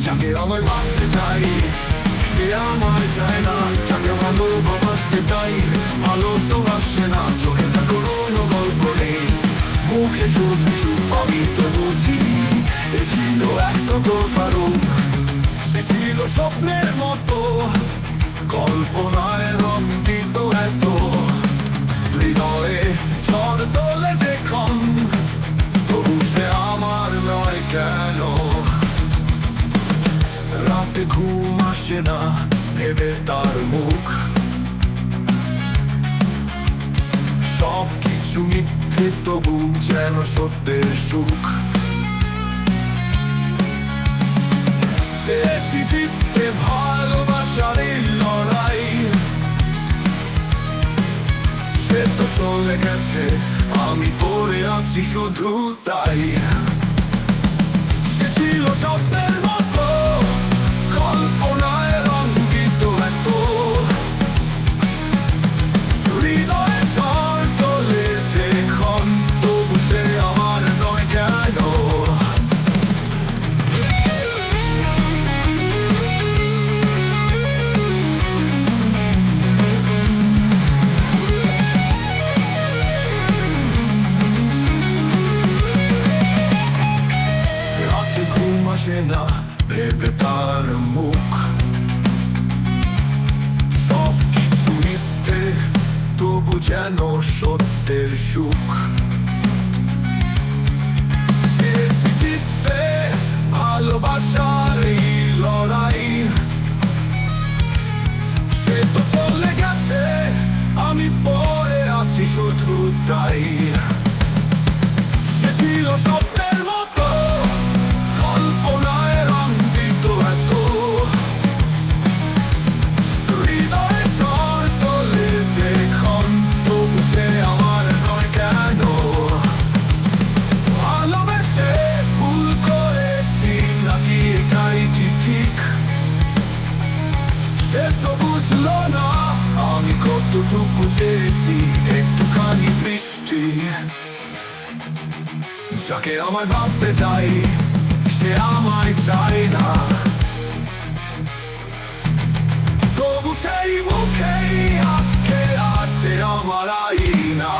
যাকে আমার ভাবতে চাই সে আমায় চায় না, যাকে ভালোবাসতে চাই ভালো তো আসে না। চোখে তা কোনো গল্প নেই, মুখে শুধু চুপ, আমি তো বুঝি এ ছিল একটা ফারুক। সে ছিল স্বপ্নের মতো, কল্পনায় রং দিত এত, হৃদয়ে ঝড় তোলে যেখন, তবু সে আমার নয় কেন? রাতে ঘুম আসে না ভেবে তার মুখ, সব কিছু মিথ্যে তবু যেন সত্যের সুখ। চেয়েছি জিততে ভালোবাসার এই লড়াই, সে তো চলে গেছে, আমি পড়ে আছি শুধু তাই। সে ছিল স্বপ্নের মতো, কল্পনায় রঙ্গিত এত, হৃদয়ে ঝড় তোলে যেখন, তবু সে আমার নয় কেন? রাতে ঘুম আসে না ভেবে তার মুখ, সব কিছু মিথ্যে তবু যেন সত্যের সুখ। চেয়েছি জিততে ভালোবাসার এই লড়াই, সে তো চলে গেছে, আমি পড়ে আছি শুধু তাই। সে ছিল স্বপ্নের মতো, কল্পনায় রঙ্গিত এত, হৃদয়ে ঝড় তোলে যেখন, তবু সে আমার নয় কেন? ভালোবেসে ভুল করেছি নাকি এটাই ঠিক, সে তো বুঝলো না আমি কতটুকু চেয়েছি একটুখানি দৃষ্টি। যাকে আমায় ভাবতে চাই সে আমায় চায় না, তবু সেই মুখেই আটকে আছে আমার আইনা।